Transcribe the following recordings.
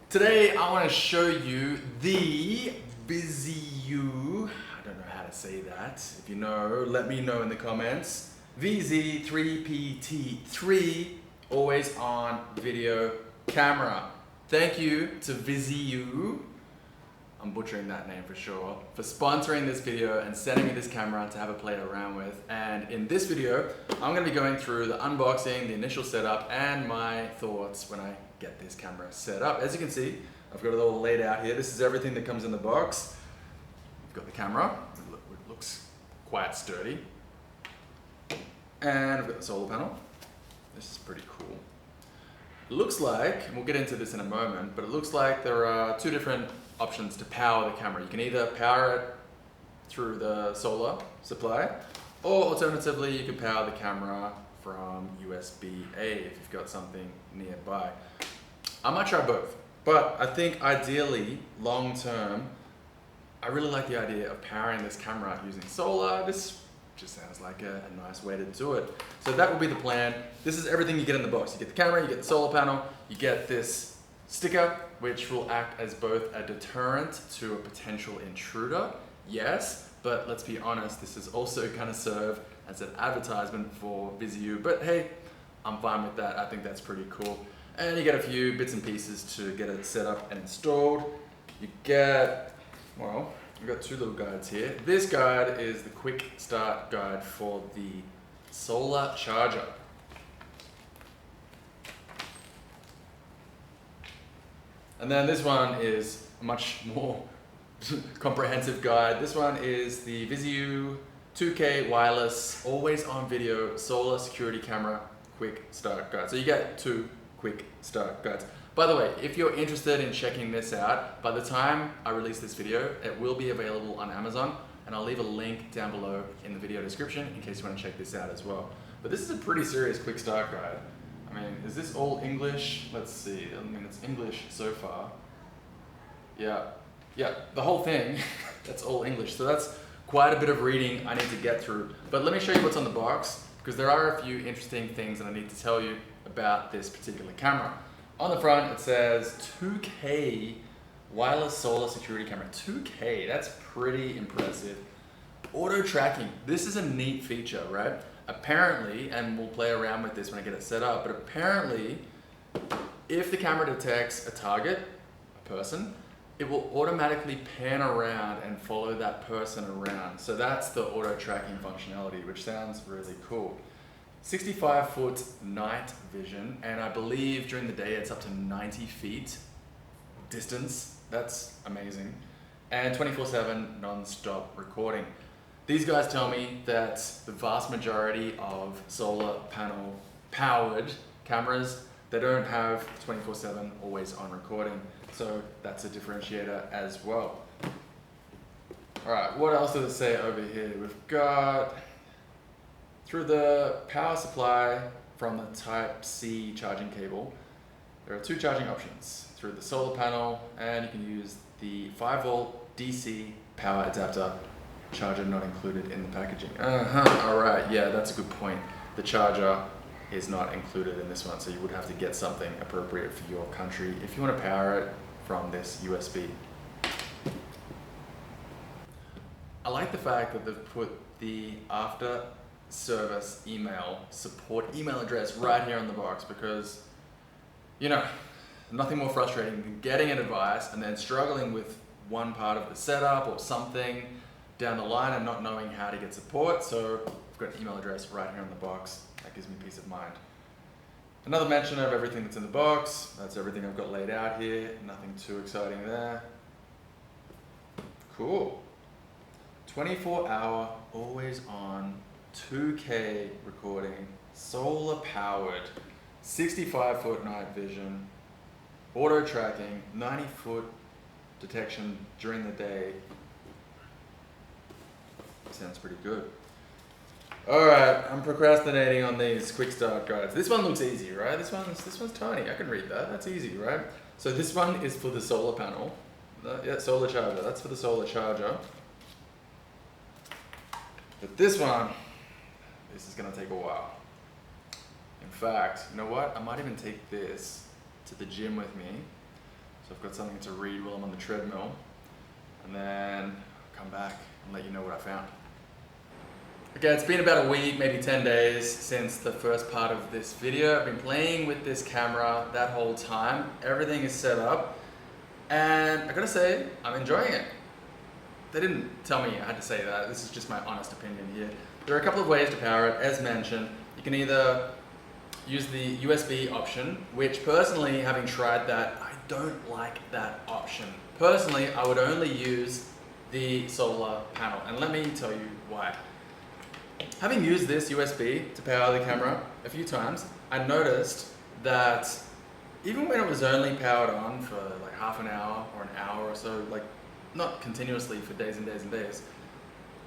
Today I want to show you the Viziuuy, I don't know how to say that. If you know, let me know in the comments. VZ3PT3 always on video camera. Thank you to Viziuuy, I'm butchering that name for sure, for sponsoring this video and sending me this camera to have a play around with. And in this video, I'm going to be going through the unboxing, the initial setup, and my thoughts when I get this camera set up. As you can see, I've got it all laid out here. This is everything that comes in the box. We've got the camera, it looks quite sturdy. And I've got the solar panel. This is pretty cool. It looks like, and we'll get into this in a moment, but it looks like there are two different options to power the camera. You can either power it through the solar supply, or alternatively you can power the camera from USB-A if you've got something nearby. I might try both, but I think ideally, long term, I really like the idea of powering this camera using solar. This just sounds like a nice way to do it. So that will be the plan. This is everything you get in the box. You get the camera, you get the solar panel, you get this sticker, which will act as both a deterrent to a potential intruder, yes, but let's be honest, this is also going to serve as an advertisement for Viziuuy, but hey, I'm fine with that. I think that's pretty cool. And you get a few bits and pieces to get it set up and installed. You get, well, we've got two little guides here. This guide is the quick start guide for the solar charger. And then this one is a much more comprehensive guide. This one is the Viziuuy 2K wireless, always on video, solar security camera, quick start guide. So you get two quick start guides. By the way, if you're interested in checking this out, by the time I release this video, it will be available on Amazon, and I'll leave a link down below in the video description in case you want to check this out as well. But this is a pretty serious quick start guide. I mean, is this all English? Let's see. I mean, it's English so far. Yeah, the whole thing, that's all English. So that's quite a bit of reading I need to get through. But let me show you what's on the box, because there are a few interesting things that I need to tell you about this particular camera. On the front, it says 2K wireless solar security camera. 2K, that's pretty impressive. Auto tracking, this is a neat feature, right? Apparently, and we'll play around with this when I get it set up, but apparently, if the camera detects a target, a person, it will automatically pan around and follow that person around. So that's the auto tracking functionality, which sounds really cool. 65-foot night vision, and I believe during the day it's up to 90 feet distance. That's amazing. And 24/7 non-stop recording. These guys tell me that the vast majority of solar panel powered cameras, they don't have 24/7 always on recording. So that's a differentiator as well. All right, what else does it say over here? We've got through the power supply from the Type-C charging cable, there are two charging options through the solar panel, and you can use the 5-volt DC power adapter. Charger not included in the packaging. Alright, yeah, that's a good point. The charger is not included in this one, so you would have to get something appropriate for your country if you want to power it from this USB. I like the fact that they've put the after service email support email address right here on the box, because, you know, nothing more frustrating than getting an advice and then struggling with one part of the setup or something down the line and not knowing how to get support. So I've got an email address right here on the box. That gives me peace of mind. Another mention of everything that's in the box. That's everything I've got laid out here. Nothing too exciting there. Cool. 24-hour, always on, 2K recording, solar powered, 65-foot night vision, auto tracking, 90-foot detection during the day. Sounds pretty good. Alright, I'm procrastinating on these quick start guides. This one looks easy, right? This one's tiny. I can read that. That's easy, right? So this one is for the solar panel. Yeah, solar charger. That's for the solar charger. But this one, this is going to take a while. In fact, you know what? I might even take this to the gym with me. So I've got something to read while I'm on the treadmill, and then I'll come back and let you know what I found. Okay, it's been about a week, maybe 10 days since the first part of this video. I've been playing with this camera that whole time. Everything is set up, and I gotta say, I'm enjoying it. They didn't tell me I had to say that. This is just my honest opinion here. There are a couple of ways to power it, as mentioned. You can either use the USB option, which personally, having tried that, I don't like that option. Personally, I would only use the solar panel, and let me tell you why. Having used this USB to power the camera a few times, I noticed that even when it was only powered on for like half an hour or an hour or so, like not continuously for days and days and days,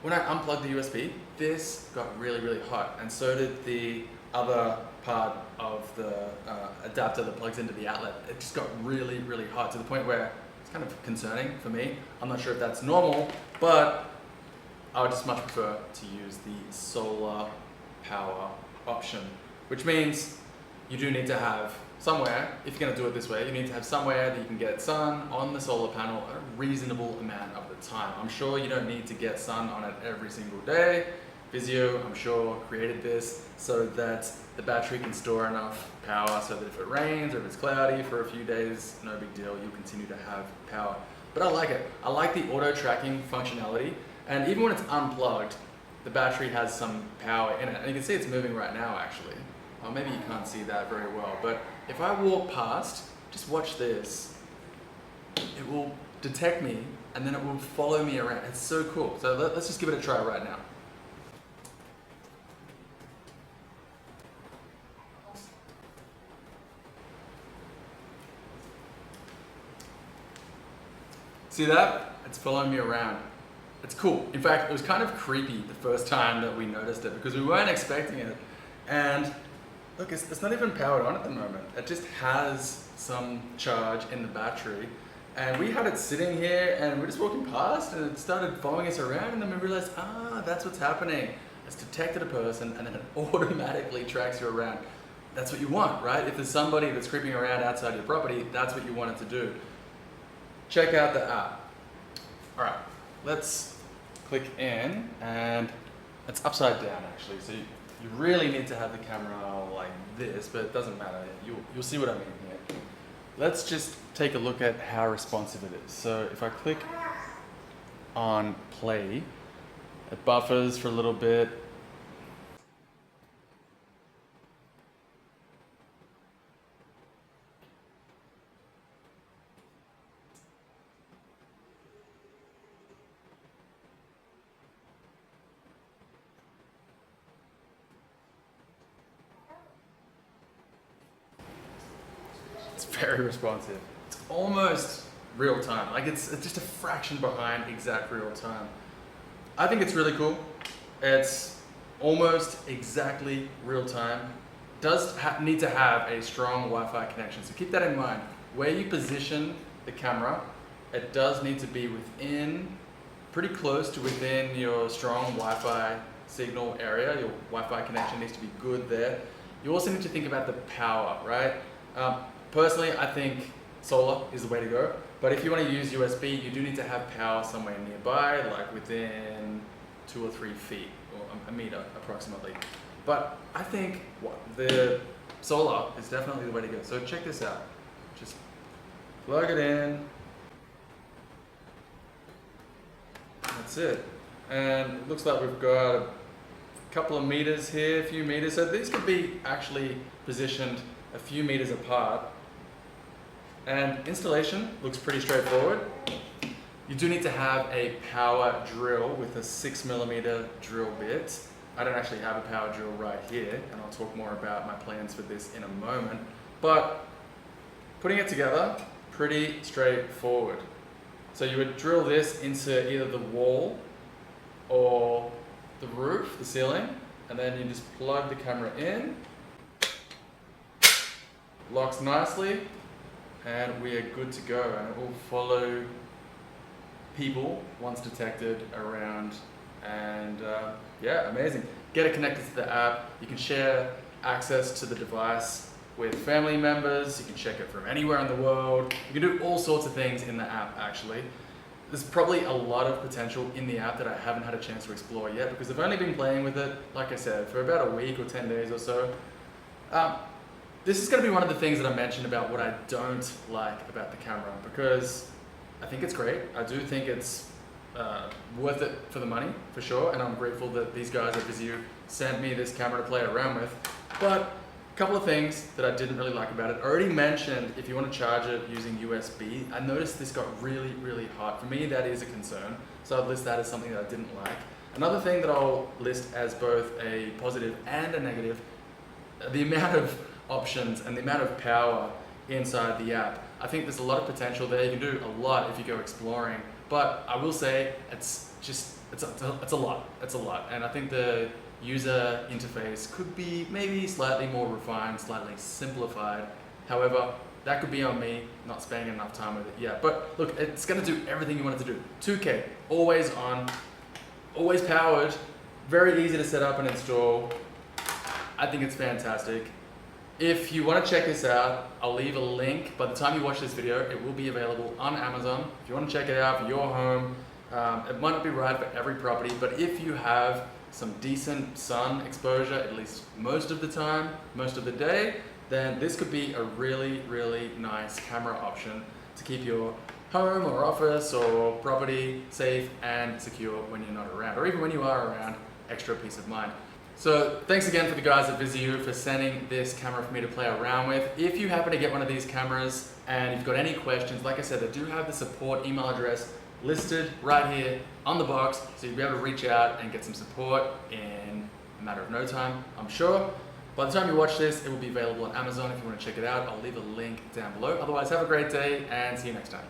when I unplugged the USB, this got really, really hot, and so did the other part of the adapter that plugs into the outlet. It just got really, really hot to the point where it's kind of concerning for me. I'm not sure if that's normal, but I would just much prefer to use the solar power option, which means you do need to have somewhere, if you're going to do it this way, you need to have somewhere that you can get sun on the solar panel a reasonable amount of the time. I'm sure you don't need to get sun on it every single day. Viziuuy, I'm sure, created this so that the battery can store enough power so that if it rains or if it's cloudy for a few days, no big deal, you'll continue to have power. But I like it. I like the auto tracking functionality. And even when it's unplugged, the battery has some power in it. And you can see it's moving right now, actually. Well, maybe you can't see that very well, but if I walk past, just watch this. It will detect me, and then it will follow me around. It's so cool. So let's just give it a try right now. See that? It's following me around. It's cool. In fact, it was kind of creepy the first time that we noticed it because we weren't expecting it. And look, it's not even powered on at the moment. It just has some charge in the battery. And we had it sitting here and we're just walking past and it started following us around, and then we realized, that's what's happening. It's detected a person and then it automatically tracks you around. That's what you want, right? If there's somebody that's creeping around outside your property, that's what you want it to do. Check out the app. All right, let's click in, and it's upside down actually. So you really need to have the camera like this, but it doesn't matter. You'll see what I mean here. Let's just take a look at how responsive it is. So if I click on play, it buffers for a little bit. It's very responsive. It's almost real time. Like it's just a fraction behind exact real time. I think it's really cool. It's almost exactly real time. Does need to have a strong Wi-Fi connection. So keep that in mind. Where you position the camera, it does need to be pretty close to within your strong Wi-Fi signal area. Your Wi-Fi connection needs to be good there. You also need to think about the power, right? Personally, I think solar is the way to go, but if you want to use USB, you do need to have power somewhere nearby, like within 2 or 3 feet, or a meter approximately. But I think the solar is definitely the way to go. So check this out. Just plug it in. That's it. And it looks like we've got a couple of meters here, a few meters. So these could be actually positioned a few meters apart. And installation looks pretty straightforward. You do need to have a power drill with a 6mm drill bit. I don't actually have a power drill right here, and I'll talk more about my plans for this in a moment. But putting it together, pretty straightforward. So you would drill this into either the wall or the roof, the ceiling, and then you just plug the camera in. Locks nicely, and we are good to go, and it will follow people once detected around, and yeah, amazing. Get it connected to the app. You can share access to the device with family members. You can check it from anywhere in the world. You can do all sorts of things in the app actually. There's probably a lot of potential in the app that I haven't had a chance to explore yet because I've only been playing with it, like I said, for about a week or 10 days or so. This is going to be one of the things that I mentioned about what I don't like about the camera, because I think it's great. I do think it's worth it for the money, for sure, and I'm grateful that these guys at Viziuuy sent me this camera to play around with. But a couple of things that I didn't really like about it. I already mentioned if you want to charge it using USB. I noticed this got really, really hot. For me, that is a concern. So I'd list that as something that I didn't like. Another thing that I'll list as both a positive and a negative, the amount of options and the amount of power inside the app. I think there's a lot of potential there. You can do a lot if you go exploring, but I will say it's a lot. It's a lot. And I think the user interface could be maybe slightly more refined, slightly simplified. However, that could be on me not spending enough time with it yet. But look, it's going to do everything you want it to do. 2K, always on, always powered, very easy to set up and install. I think it's fantastic. If you want to check this out, I'll leave a link. By the time you watch this video, it will be available on Amazon. If you want to check it out for your home, it might not be right for every property, but if you have some decent sun exposure, at least most of the time, most of the day, then this could be a really, really nice camera option to keep your home or office or property safe and secure when you're not around, or even when you are around, extra peace of mind. So thanks again for the guys at Viziuuy for sending this camera for me to play around with. If you happen to get one of these cameras and you've got any questions, like I said, they do have the support email address listed right here on the box, so you'll be able to reach out and get some support in a matter of no time, I'm sure. By the time you watch this, it will be available on Amazon if you want to check it out. I'll leave a link down below. Otherwise, have a great day and see you next time.